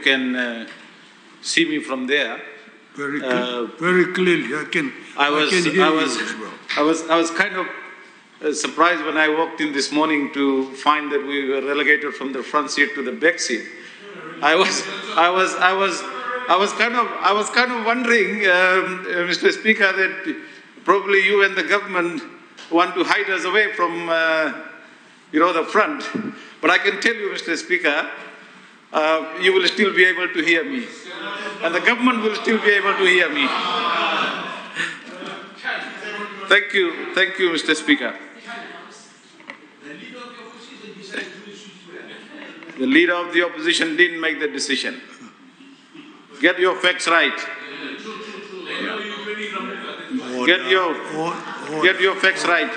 can see me from there. Very clearly. I can hear you as well. I was kind of surprised when I walked in this morning to find that we were relegated from the front seat to the back seat. I was kind of wondering, Mr. Speaker, that probably you and the government want to hide us away from, the front. But I can tell you, Mr. Speaker, you will still be able to hear me, and the government will still be able to hear me. Thank you, Mr. Speaker. The leader of the opposition didn't make the decision. Get your facts right. Get your facts right.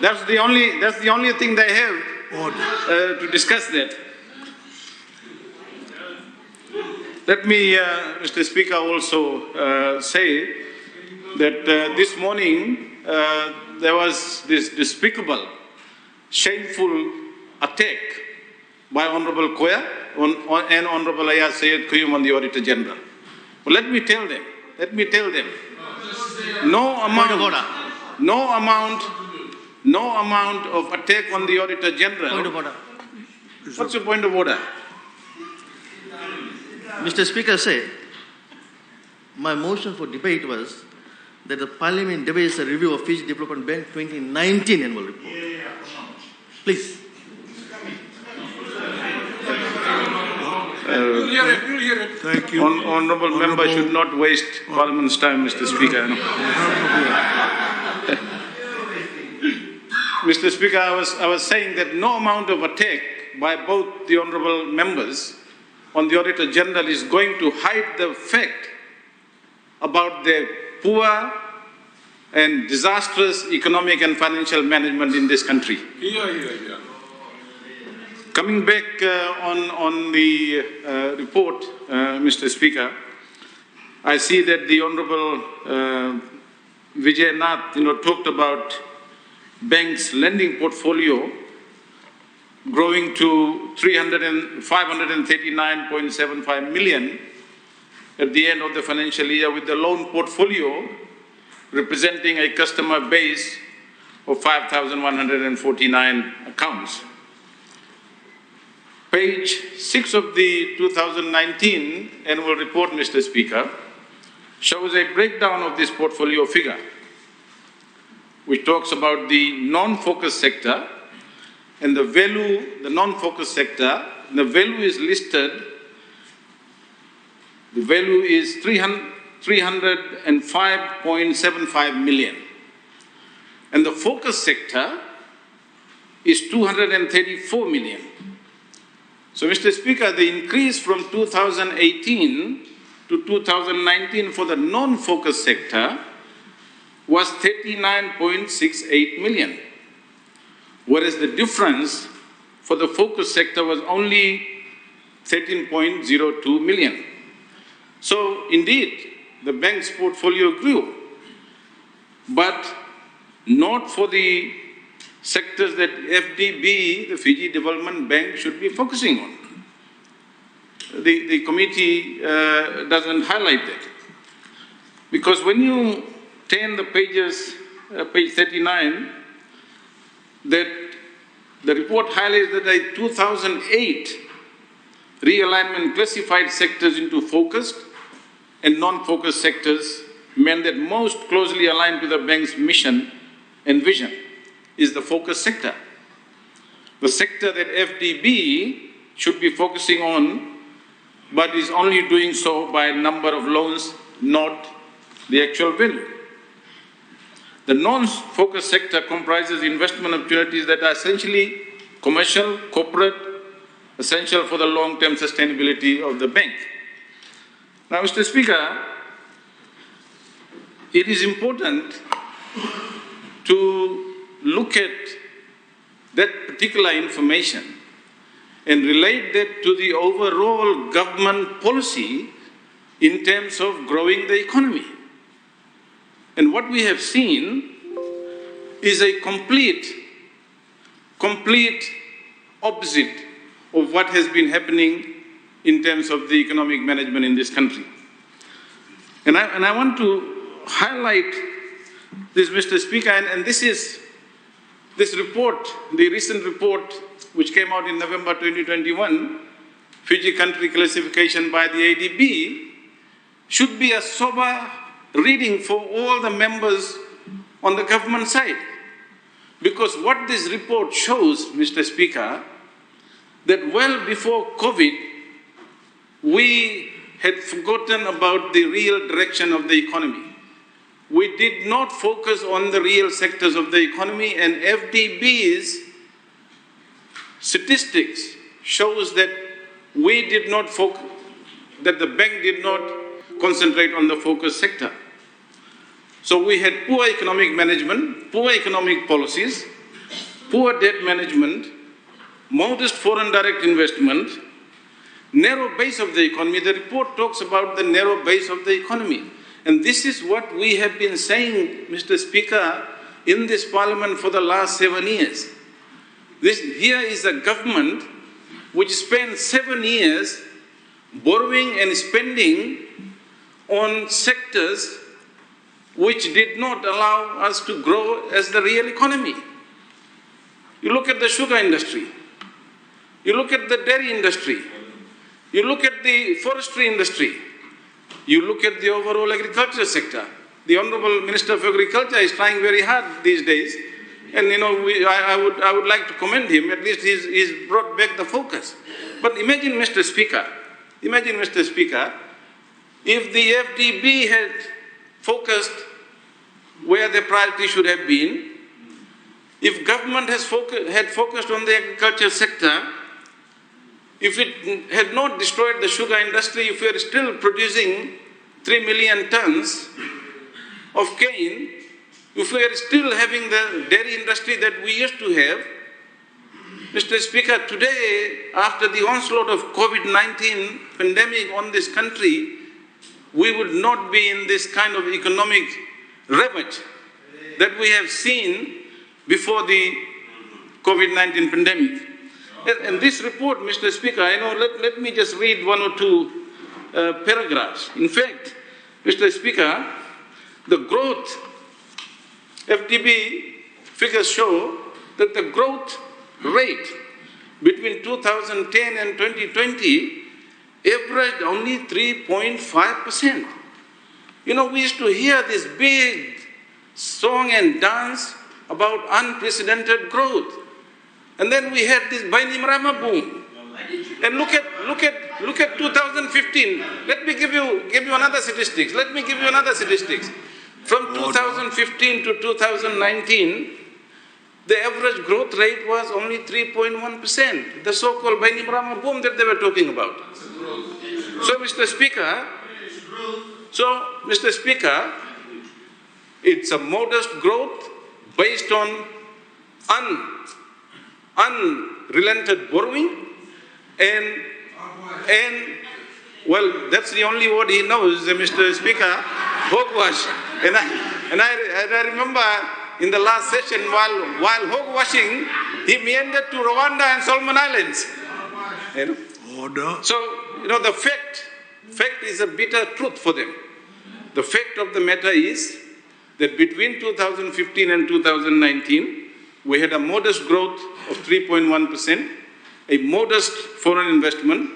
That's the only thing they have to discuss that. Let me, Mr. Speaker, also say that this morning there was this despicable, shameful attack by Honorable Koya and Honorable Faiyaz Koya on the Auditor General. But let me tell them, no amount of attack on the Auditor General. Point of order. What's your point of order? Mr. Speaker said, my motion for debate was that the Parliament debates a review of Fiji Development Bank 2019 annual report. Please. Thank you. Honourable member should not waste Parliament's time, Mr. Speaker. Mr. Speaker, I was saying that no amount of attack by both the honourable members on the Auditor General is going to hide the fact about the poor and disastrous economic and financial management in this country. Coming back on the report, Mr. Speaker, I see that the Honourable Vijay Nath, talked about bank's lending portfolio growing to 539.75 million at the end of the financial year, with the loan portfolio representing a customer base of 5,149 accounts. Page 6 of the 2019 annual report, Mr. Speaker, shows a breakdown of this portfolio figure, which talks about the non-focus sector and the value, the non-focus sector, the value is listed, the value is 305.75 million. And the focus sector is 234 million. So, Mr. Speaker, the increase from 2018 to 2019 for the non-focus sector was 39.68 million, whereas the difference for the focus sector was only 13.02 million. So, indeed, the bank's portfolio grew, but not for the sectors that FDB, the Fiji Development Bank, should be focusing on. The committee doesn't highlight that. Because when you turn the pages, page 39, that the report highlights that a 2008 realignment classified sectors into focused and non-focused sectors meant that most closely aligned to the bank's mission and vision is the focus sector. The sector that FDB should be focusing on, but is only doing so by a number of loans, not the actual value. The non-focus sector comprises investment opportunities that are essentially commercial, corporate, essential for the long-term sustainability of the bank. Now, Mr. Speaker, it is important to look at that particular information and relate that to the overall government policy in terms of growing the economy. And what we have seen is a complete opposite of what has been happening in terms of the economic management in this country. And I want to highlight this, Mr. Speaker, and this report, the recent report which came out in November 2021, Fiji country classification by the ADB, should be a sober reading for all the members on the government side. Because what this report shows, Mr. Speaker, that well before COVID, we had forgotten about the real direction of the economy. We did not focus on the real sectors of the economy, and FDB's statistics shows that we did not focus, that the bank did not concentrate on the focus sector. So we had poor economic management, poor economic policies, poor debt management, modest foreign direct investment, narrow base of the economy. The report talks about the narrow base of the economy. And this is what we have been saying, Mr. Speaker, in this parliament for the last 7 years. Here is a government which spent 7 years borrowing and spending on sectors which did not allow us to grow as the real economy. You look at the sugar industry, you look at the dairy industry, you look at the forestry industry, you look at the overall agriculture sector. The Honourable Minister of Agriculture is trying very hard these days, and I would like to commend him. At least he's brought back the focus. But imagine, Mr. Speaker, if the FDB had focused where the priority should have been, if government had focused on the agriculture sector, if it had not destroyed the sugar industry, if we are still producing 3 million tons of cane, if we are still having the dairy industry that we used to have, Mr. Speaker, today, after the onslaught of COVID-19 pandemic on this country, we would not be in this kind of economic ravage that we have seen before the COVID-19 pandemic. And this report, Mr. Speaker, let me just read 1 or 2 paragraphs. In fact, Mr. Speaker, the growth, FDB figures show that the growth rate between 2010 and 2020 averaged only 3.5%. We used to hear this big song and dance about unprecedented growth. And then we had this Bainimrama boom. And look at 2015. Let me give you another statistics. From 2015 to 2019, the average growth rate was only 3.1%. The so-called Bainimrama boom that they were talking about. So, Mr. Speaker, it's a modest growth based on unrelented borrowing and well, that's the only word he knows, Mr. Speaker, hogwash. And I remember in the last session, while hogwashing, he meandered to Rwanda and Solomon Islands. Order. So, the fact is a bitter truth for them. The fact of the matter is that between 2015 and 2019, we had a modest growth of 3.1%, a modest foreign investment,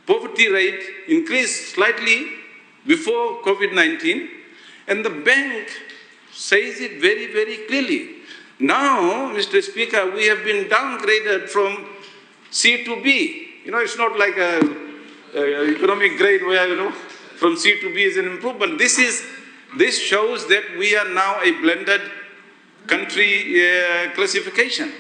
poverty rate increased slightly before COVID-19, and the bank says it very, very clearly. Now, Mr. Speaker, we have been downgraded from C to B. It's not like a economic grade where, from C to B is an improvement. This shows that we are now a blended country classification,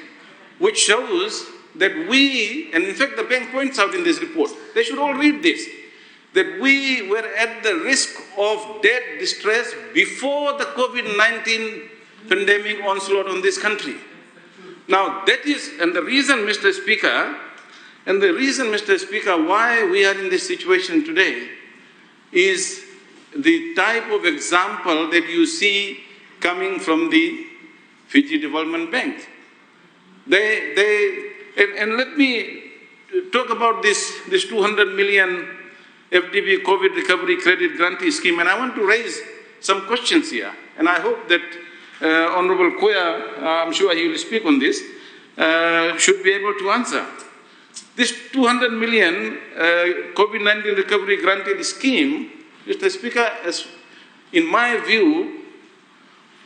which shows that we, and in fact the bank points out in this report, they should all read this, that we were at the risk of debt distress before the COVID-19 pandemic onslaught on this country. Now that is, and the reason, Mr. Speaker, why we are in this situation today is the type of example that you see coming from the Fiji Development Bank. And let me talk about this 200 million FDB COVID recovery credit grantee scheme, and I want to raise some questions here. And I hope that Honorable Koya, I'm sure he will speak on this, should be able to answer. This 200 million COVID-19 recovery grantee scheme, Mr. Speaker, in my view,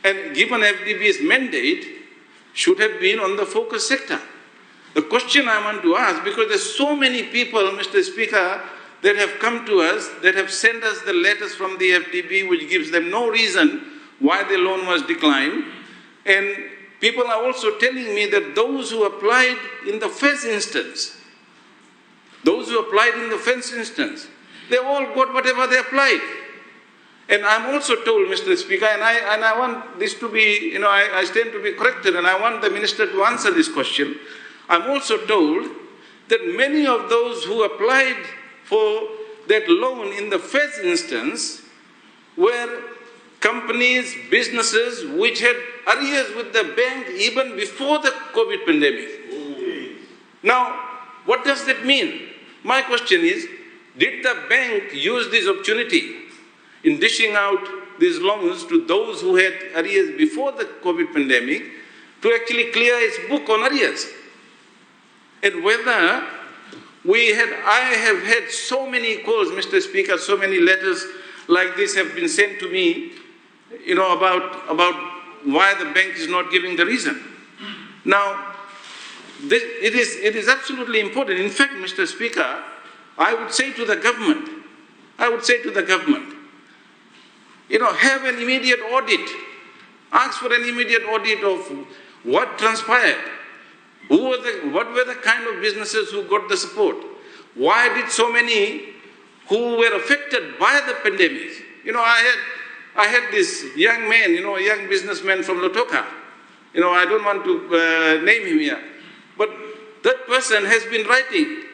and given FDB's mandate, should have been on the focus sector. The question I want to ask, because there's so many people, Mr. Speaker, that have come to us, that have sent us the letters from the FDB, which gives them no reason why the loan was declined. And people are also telling me that those who applied in the first instance, they all got whatever they applied. And I'm also told, Mr. Speaker, and I want this to be, I stand to be corrected, and I want the Minister to answer this question. I'm also told that many of those who applied for that loan in the first instance were companies, businesses which had arrears with the bank even before the COVID pandemic. Now, what does that mean? My question is, did the bank use this opportunity in dishing out these loans to those who had arrears before the COVID pandemic to actually clear its book on arrears? And whether I have had so many calls, Mr. Speaker, so many letters like this have been sent to me, about why the bank is not giving the reason. Now, it is absolutely important. In fact, Mr. Speaker, I would say to the government, have an immediate audit. Ask for an immediate audit of what transpired. What were the kind of businesses who got the support? Why did so many who were affected by the pandemic? I had this young man, a young businessman from Lotoka. I don't want to name him here. But that person has been writing.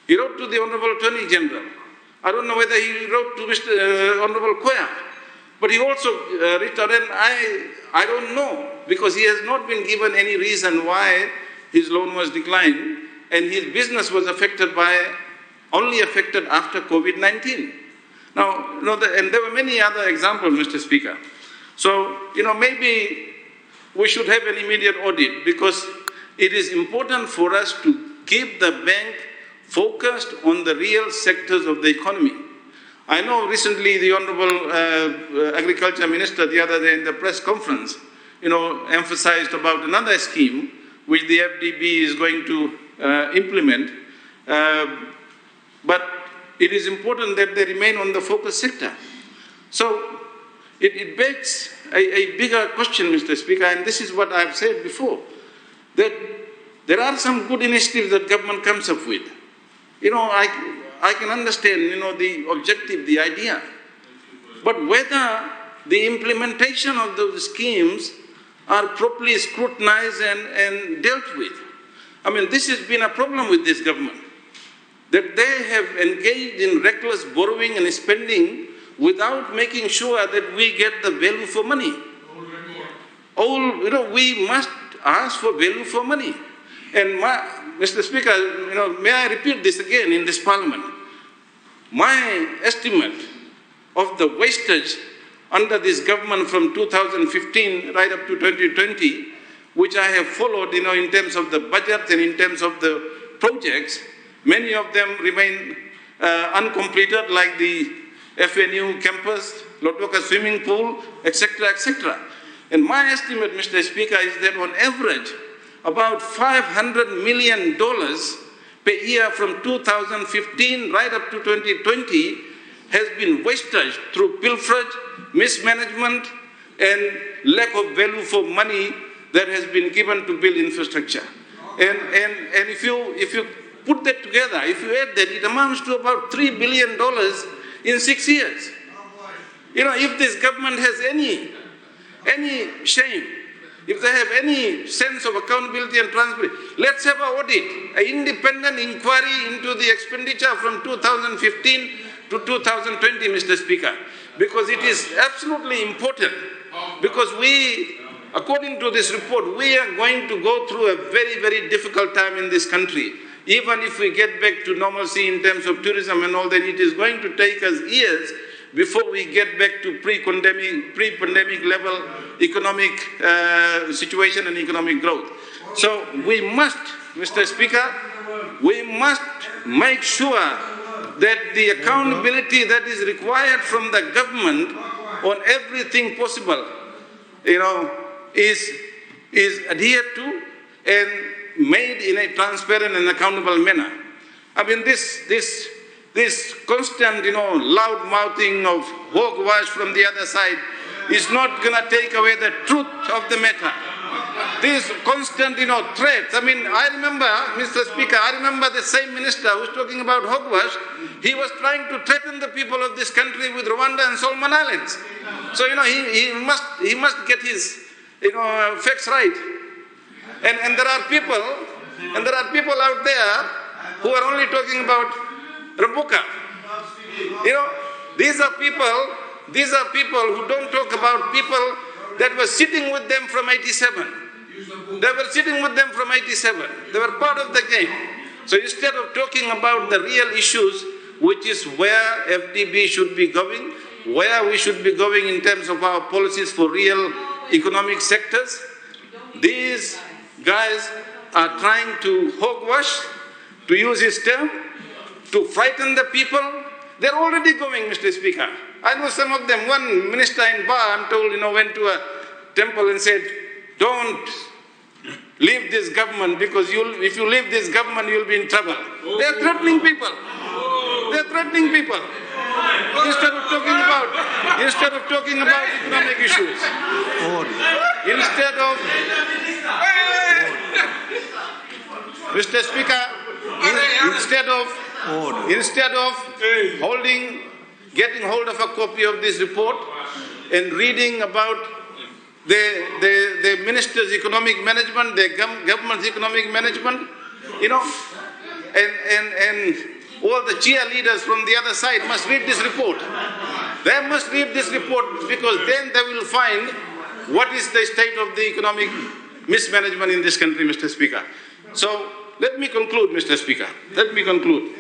He wrote to the Honorable Attorney General. I don't know whether he wrote to Mr. Honorable Koya. But he also reached out, and I don't know, because he has not been given any reason why his loan was declined, and his business was only affected after COVID-19. Now, and there were many other examples, Mr. Speaker. So, maybe we should have an immediate audit, because it is important for us to keep the bank focused on the real sectors of the economy. I know recently the Honorable Agriculture Minister the other day in the press conference, emphasized about another scheme which the FDB is going to implement. But it is important that they remain on the focus sector. So it begs a bigger question, Mr. Speaker, and this is what I've said before, that there are some good initiatives that government comes up with. I can understand, the objective, the idea. But whether the implementation of those schemes are properly scrutinized and dealt with. I mean, this has been a problem with this government, that they have engaged in reckless borrowing and spending without making sure that we get the value for money. We must ask for value for money. And Mr. Speaker, may I repeat this again in this Parliament? My estimate of the wastage under this government from 2015 right up to 2020, which I have followed, in terms of the budget and in terms of the projects, many of them remain uncompleted, like the FNU campus, Lotoka swimming pool, etc., etc. And my estimate, Mr. Speaker, is that on average, about $500 million per year from 2015 right up to 2020 has been wasted through pilferage, mismanagement, and lack of value for money that has been given to build infrastructure. And if you put that together, if you add that, it amounts to about $3 billion in 6 years. If this government has any shame, if they have any sense of accountability and transparency, let's have an audit, an independent inquiry into the expenditure from 2015 to 2020, Mr. Speaker, because it is absolutely important, because according to this report, we are going to go through a very, very difficult time in this country. even if we get back to normalcy in terms of tourism and all that, it is going to take us years before we get back to pre-pandemic level economic situation and economic growth. So we must, Mr. Speaker, we must make sure that the accountability that is required from the government on everything possible, is adhered to and made in a transparent and accountable manner. I mean, this constant, loud mouthing of hogwash from the other side is not going to take away the truth of the matter. These constant, threats. I mean, I remember, Mr. Speaker, I remember the same minister who was talking about hogwash. He was trying to threaten the people of this country with Rwanda and Solomon Islands. So, he must get his, facts right. And there are people out there who are only talking about Rabuka. These are people who don't talk about people that were sitting with them from 87. They were sitting with them from 87. They were part of the game. So instead of talking about the real issues, which is where FDB should be going, where we should be going in terms of our policies for real economic sectors, these guys are trying to hogwash, to use his term, to frighten the people. They're already going, Mr. Speaker. I know some of them. One minister in Ba, I'm told, went to a temple and said, don't leave this government because if you leave this government, you'll be in trouble. They're threatening people. They're threatening people. Instead of talking about economic issues. Mr. Speaker, instead of getting hold of a copy of this report and reading about the minister's economic management, the government's economic management, and all the cheerleaders from the other side must read this report. They must read this report because then they will find what is the state of the economic mismanagement in this country, Mr. Speaker. So let me conclude, Mr. Speaker. Let me conclude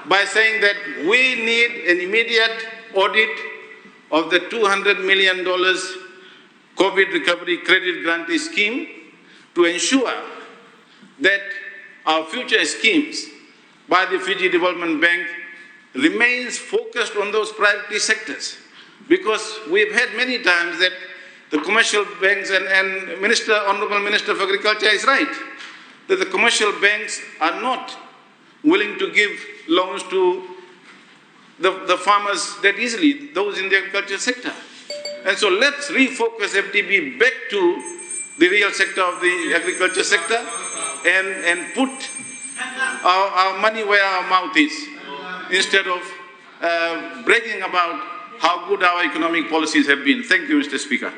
by saying that we need an immediate audit of the $200 million COVID recovery credit grantee scheme to ensure that our future schemes by the Fiji Development Bank remains focused on those priority sectors. Because we've had many times that the commercial banks and Honourable Minister of Agriculture is right, that the commercial banks are not willing to give loans to the farmers that easily, those in the agriculture sector. And so let's refocus FDB back to the real sector of the agriculture sector and put our money where our mouth is, instead of bragging about how good our economic policies have been. Thank you, Mr. Speaker.